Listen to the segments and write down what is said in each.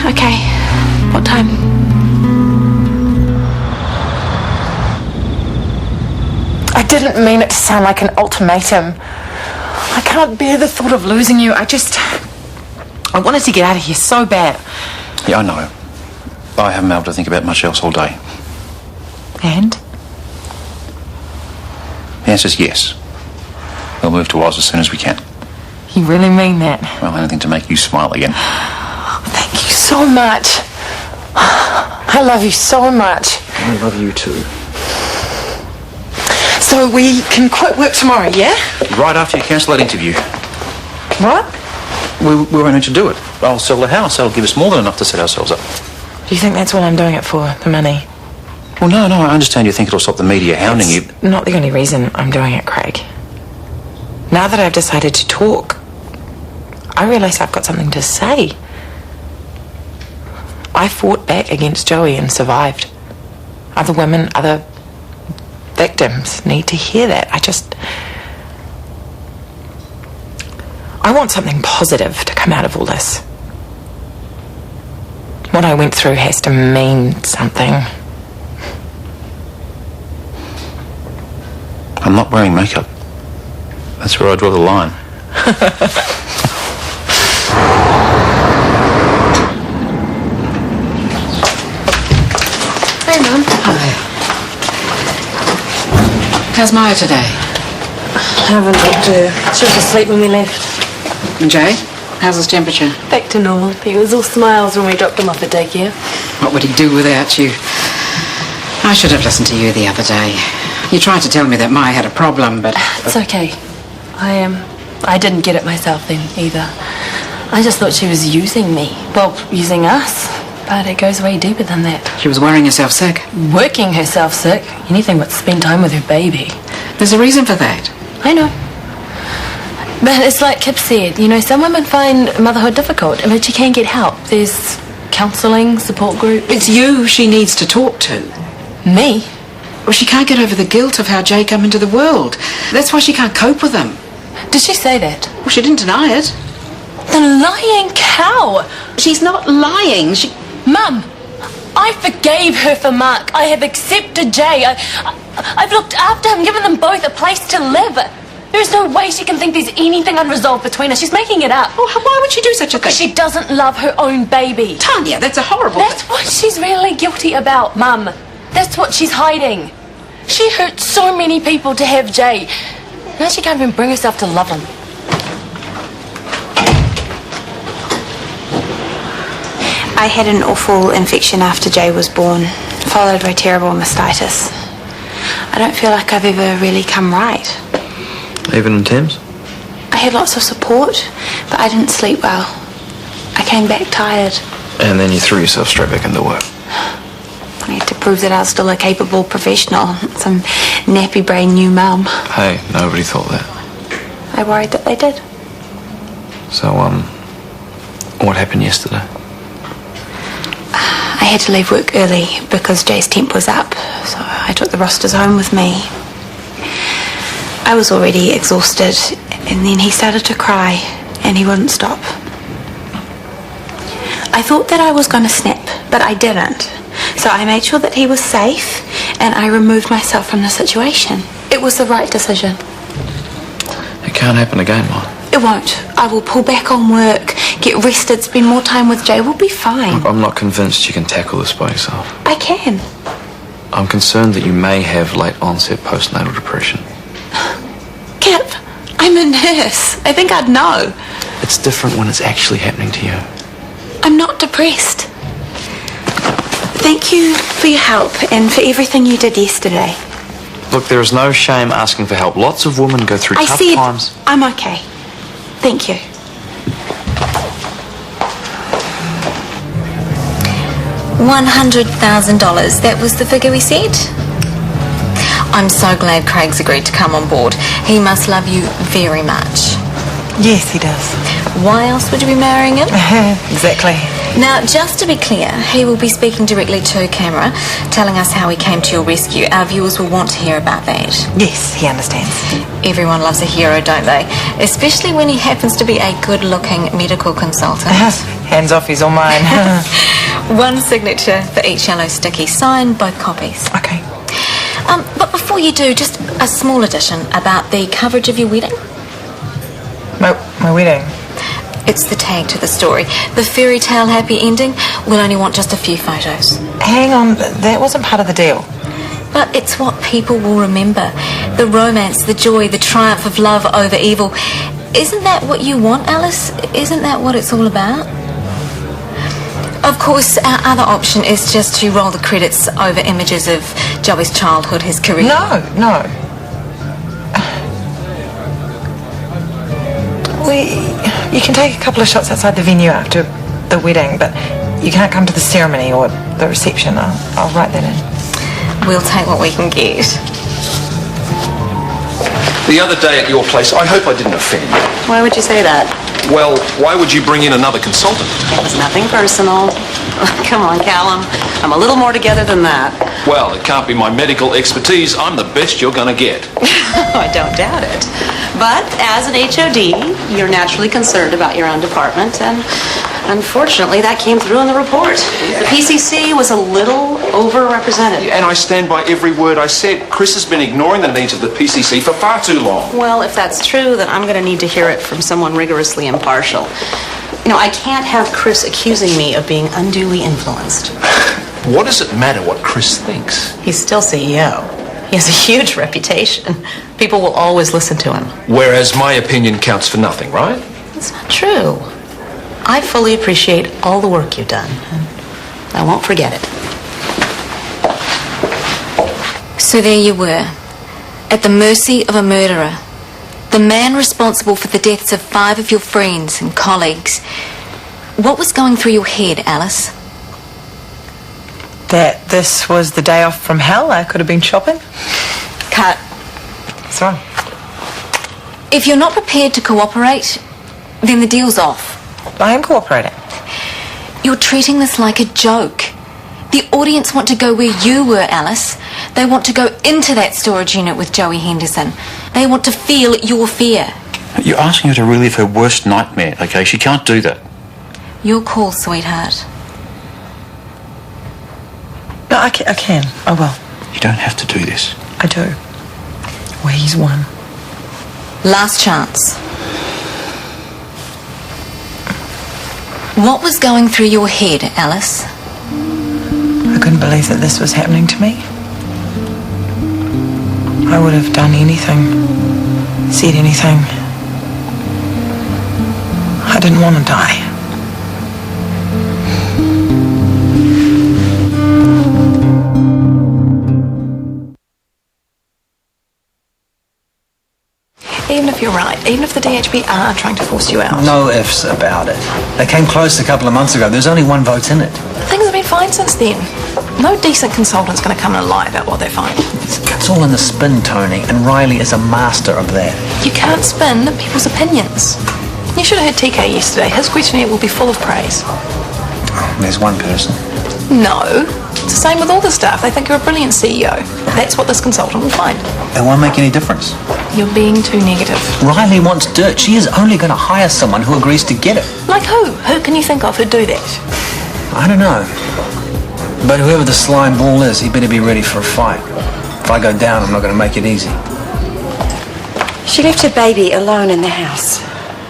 Okay. What time? I didn't mean it to sound like an ultimatum. I can't bear the thought of losing you. I wanted to get out of here so bad. Yeah, I know. I haven't been able to think about much else all day. And? The answer's yes. We'll move to Oz as soon as we can. You really mean that? Well, anything to make you smile again. Thank you so much. I love you so much. I love you too. So we can quit work tomorrow, yeah? Right after you cancel that interview. What? We won't need to do it. I'll sell the house. That'll give us more than enough to set ourselves up. Do you think that's what I'm doing it for, the money? Well, no, I understand you think it'll stop the media hounding you. Not the only reason I'm doing it, Craig. Now that I've decided to talk, I realise I've got something to say. I fought back against Joey and survived. Other women, other victims need to hear that. I want something positive to come out of all this. What I went through has to mean something. I'm not wearing makeup. That's where I draw the line. Hey, Mum. Hi. How's Maya today? I haven't talked to her. She was asleep when we left. And Jay? How's his temperature? Back to normal. He was all smiles when we dropped him off at daycare. What would he do without you? I should have listened to you the other day. You tried to tell me that Maya had a problem, but... It's okay. I didn't get it myself then, either. I just thought she was using me. Well, using us. But it goes way deeper than that. She was worrying herself sick. Working herself sick. Anything but spend time with her baby. There's a reason for that. I know. But it's like Kip said, you know, some women find motherhood difficult, but you can get help. There's counselling, support groups. It's you she needs to talk to. Me? Well, she can't get over the guilt of how Jay came into the world. That's why she can't cope with him. Did she say that? Well, she didn't deny it. The lying cow! She's not lying. Mum, I forgave her for Mark. I have accepted Jay. I've looked after him, given them both a place to live. There's no way she can think there's anything unresolved between us. She's making it up. Oh, why would she do such a thing? Because she doesn't love her own baby. Tanya, that's a horrible... That's what she's really guilty about, Mum. That's what she's hiding. She hurt so many people to have Jay. Now she can't even bring herself to love him. I had an awful infection after Jay was born, followed by terrible mastitis. I don't feel like I've ever really come right. Even in Thames? I had lots of support, but I didn't sleep well. I came back tired. And then you threw yourself straight back into work. I had to prove that I was still a capable professional, some nappy brain new mum. Hey, nobody thought that. I worried that they did. So, what happened yesterday? I had to leave work early because Jay's temp was up, so I took the rosters home with me. I was already exhausted, and then he started to cry, and he wouldn't stop. I thought that I was going to snap, but I didn't. So I made sure that he was safe, and I removed myself from the situation. It was the right decision. It can't happen again, Mom. It won't. I will pull back on work, get rested, spend more time with Jay. We'll be fine. I'm not convinced you can tackle this by yourself. I can. I'm concerned that you may have late onset postnatal depression. Kip, I'm a nurse. I think I'd know. It's different when it's actually happening to you. I'm not depressed. Thank you for your help and for everything you did yesterday. Look, there is no shame asking for help. Lots of women go through tough times. I'm okay. Thank you. $100,000. That was the figure we said? I'm so glad Craig's agreed to come on board. He must love you very much. Yes, he does. Why else would you be marrying him? Exactly. Now, just to be clear, he will be speaking directly to camera, telling us how he came to your rescue. Our viewers will want to hear about that. Yes, he understands. Everyone loves a hero, don't they? Especially when he happens to be a good-looking medical consultant. Hands off, he's all mine. One signature for each yellow sticky. Sign both copies. Okay. But before you do, just a small addition about the coverage of your wedding. My wedding? It's the tag to the story. The fairy tale happy ending, we'll only want just a few photos. Hang on, that wasn't part of the deal. But it's what people will remember. The romance, the joy, the triumph of love over evil. Isn't that what you want, Alice? Isn't that what it's all about? Of course, our other option is just to roll the credits over images of Joey's childhood, his career. No. You can take a couple of shots outside the venue after the wedding, but you can't come to the ceremony or the reception. I'll write that in. We'll take what we can get. The other day at your place, I hope I didn't offend you. Why would you say that? Well, why would you bring in another consultant? It was nothing personal. Come on, Callum. I'm a little more together than that. Well, it can't be my medical expertise. I'm the best you're going to get. I don't doubt it. But as an HOD, you're naturally concerned about your own department, and unfortunately that came through in the report. The PCC was a little overrepresented. And I stand by every word I said. Chris has been ignoring the needs of the PCC for far too long. Well, if that's true, then I'm going to need to hear it from someone rigorously impartial. You know, I can't have Chris accusing me of being unduly influenced. What does it matter what Chris thinks? He's still CEO. He has a huge reputation. People will always listen to him. Whereas my opinion counts for nothing, right? That's not true. I fully appreciate all the work you've done, and I won't forget it. So there you were, at the mercy of a murderer. The man responsible for the deaths of 5 of your friends and colleagues. What was going through your head, Alice? That this was the day off from hell. I could have been shopping. Cut. What's wrong? If you're not prepared to cooperate, then the deal's off. I am cooperating. You're treating this like a joke. The audience want to go where you were, Alice. They want to go into that storage unit with Joey Henderson. They want to feel your fear. You're asking her to relive her worst nightmare, okay? She can't do that. Your call, sweetheart. No, I can. I will. You don't have to do this. I do. Well, he's won. Last chance. What was going through your head, Alice? I couldn't believe that this was happening to me. I would have done anything, said anything. I didn't want to die. Even if you're right, even if the DHB are trying to force you out. No ifs about it. They came close a couple of months ago. There's only 1 vote in it. Things have been fine since then. No decent consultant's going to come and lie about what they find. It's all in the spin, Tony, and Riley is a master of that. You can't spin people's opinions. You should have heard TK yesterday. His questionnaire will be full of praise. Oh, there's one person. No. It's the same with all the staff. They think you're a brilliant CEO. That's what this consultant will find. It won't make any difference. You're being too negative. Riley wants dirt. She is only going to hire someone who agrees to get it. Like who? Who can you think of who'd do that? I don't know. But whoever the slime ball is, he better be ready for a fight. If I go down, I'm not going to make it easy. She left her baby alone in the house.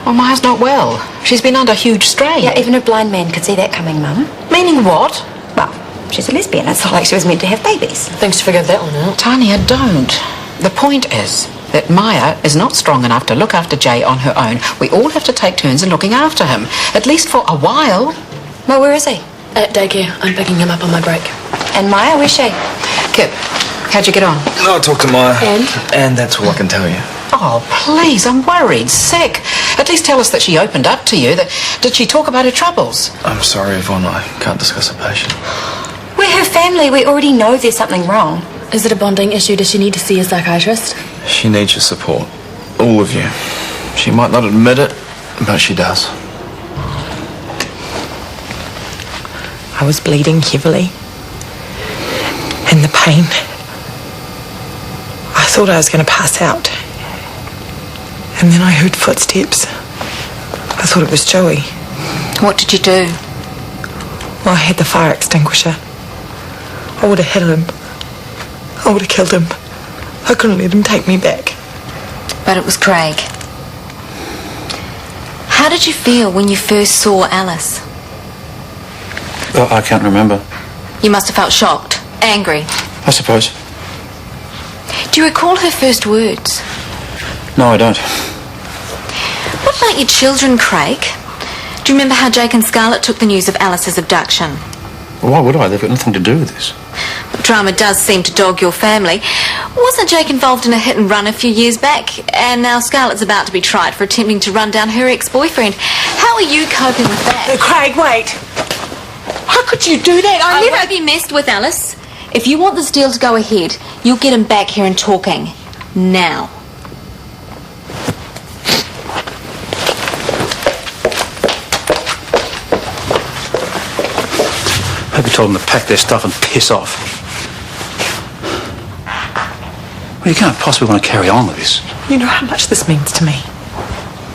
Well, Maya's not well. She's been under huge strain. Yeah, even a blind man could see that coming, Mum. Meaning what? Well, she's a lesbian. It's not like she was meant to have babies. Thanks to figure that one out. Tanya, don't. The point is that Maya is not strong enough to look after Jay on her own. We all have to take turns in looking after him, at least for a while. Well, where is he? At daycare. I'm picking him up on my break. And Maya, where's she? Kip, how'd you get on? No, I talked to Maya. And? And that's all I can tell you. Oh, please, I'm worried, sick. At least tell us that she opened up to you. Did she talk about her troubles? I'm sorry, Yvonne, I can't discuss a patient. We're her family. We already know there's something wrong. Is it a bonding issue? Does she need to see a psychiatrist? She needs your support. All of you. She might not admit it, but she does. I was bleeding heavily. And the pain. I thought I was going to pass out. And then I heard footsteps. I thought it was Joey. What did you do? Well, I had the fire extinguisher. I would have hit him. I would have killed him. I couldn't let him take me back. But it was Craig. How did you feel when you first saw Alice? Oh, I can't remember. You must have felt shocked, angry. I suppose. Do you recall her first words? No, I don't. What about your children, Craig? Do you remember how Jake and Scarlett took the news of Alice's abduction? Why would I? They've got nothing to do with this. Drama does seem to dog your family. Wasn't Jake involved in a hit and run a few years back? And now Scarlett's about to be tried for attempting to run down her ex-boyfriend. How are you coping with that? Craig, wait. How could you do that? I won't be messed with, Alice. If you want this deal to go ahead, you'll get him back here and talking. Now. I hope you told them to pack their stuff and piss off. Well, you can't possibly want to carry on with this. You know how much this means to me.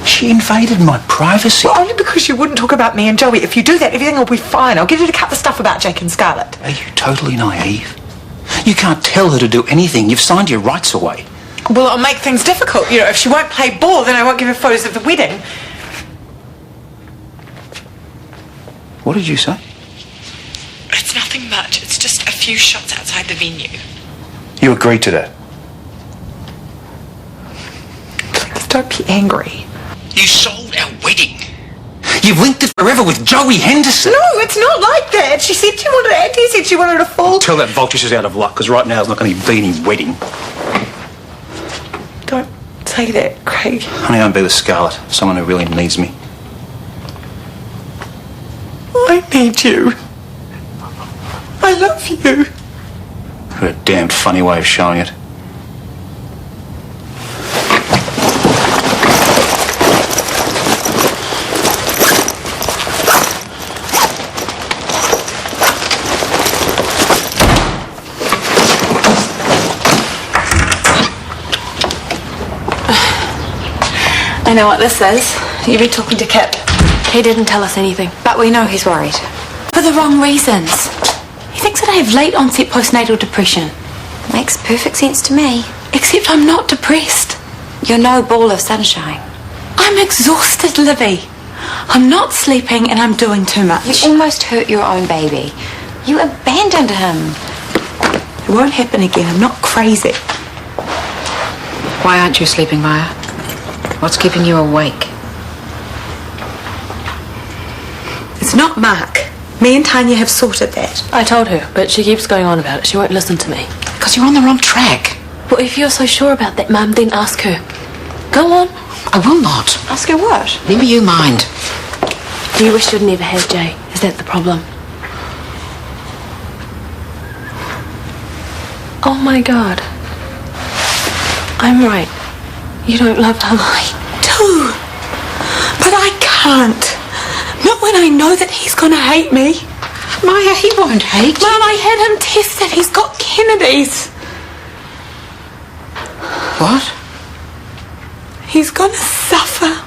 She invaded my privacy. Well, only because you wouldn't talk about me and Joey. If you do that, everything will be fine. I'll get you to cut the stuff about Jake and Scarlett. Are you totally naive? You can't tell her to do anything. You've signed your rights away. Well, it'll make things difficult. You know, if she won't play ball, then I won't give her photos of the wedding. What did you say? It's nothing much. It's just a few shots outside the venue. You agreed to that? Please don't be angry. You sold our wedding. You've linked it forever with Joey Henderson. No, it's not like that. She said she wanted to act. He said she wanted to fall. Tell that vulture she's out of luck, because right now there's not going to be any wedding. Don't say that, Craig. Honey, don't be with Scarlett, someone who really needs me. I need you. I love you. What a damned funny way of showing it. I know what this is. You've been talking to Kip. He didn't tell us anything. But we know he's worried. For the wrong reasons. He thinks that I have late onset postnatal depression. Makes perfect sense to me. Except I'm not depressed. You're no ball of sunshine. I'm exhausted, Livy. I'm not sleeping and I'm doing too much. You almost hurt your own baby. You abandoned him. It won't happen again. I'm not crazy. Why aren't you sleeping, Maya? What's keeping you awake? It's not Mark. Me and Tanya have sorted that. I told her, but she keeps going on about it. She won't listen to me. Because you're on the wrong track. Well, if you're so sure about that, Mum, then ask her. Go on. I will not. Ask her what? Never you mind. Do you wish you'd never had Jay? Is that the problem? Oh my God. I'm right. You don't love him. I do. But I can't. Not when I know that he's going to hate me. Maya, he won't hate you. Mum, I had him tested. He's got Kennedy's. What? He's going to suffer.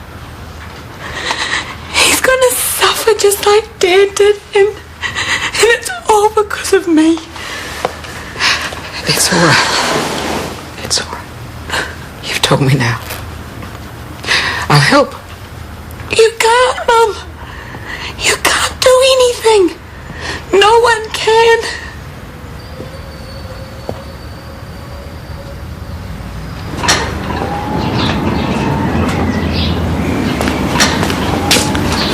He's going to suffer just like Dad did. And it's all because of me. It's all right. It's all right. You've told me now. I'll help. You can't, Mum. You can't do anything. No one can.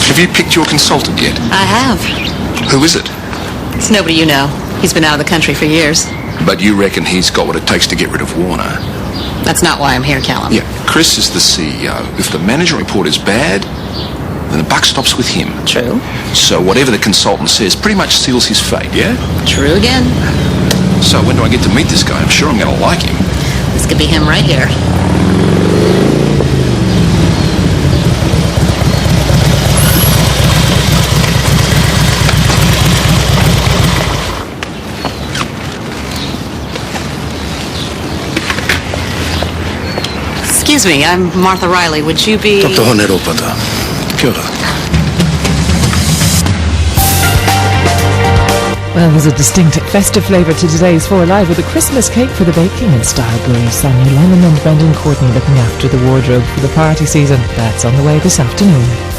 Have you picked your consultant yet? I have. Who is it? It's nobody you know. He's been out of the country for years. But you reckon he's got what it takes to get rid of Warner? That's not why I'm here, Callum. Yeah, Chris is the CEO. If the management report is bad, then the buck stops with him. True. So whatever the consultant says pretty much seals his fate, yeah? True again. So when do I get to meet this guy? I'm sure I'm going to like him. This could be him right here. me, I'm Martha Riley. Would you be... Dr. Honero Pata. Piotr. Well, there's a distinct festive flavour to today's 4 Live with a Christmas cake for the baking and style brewery. Sonia Lennon and Brendan Courtney looking after the wardrobe for the party season. That's on the way this afternoon.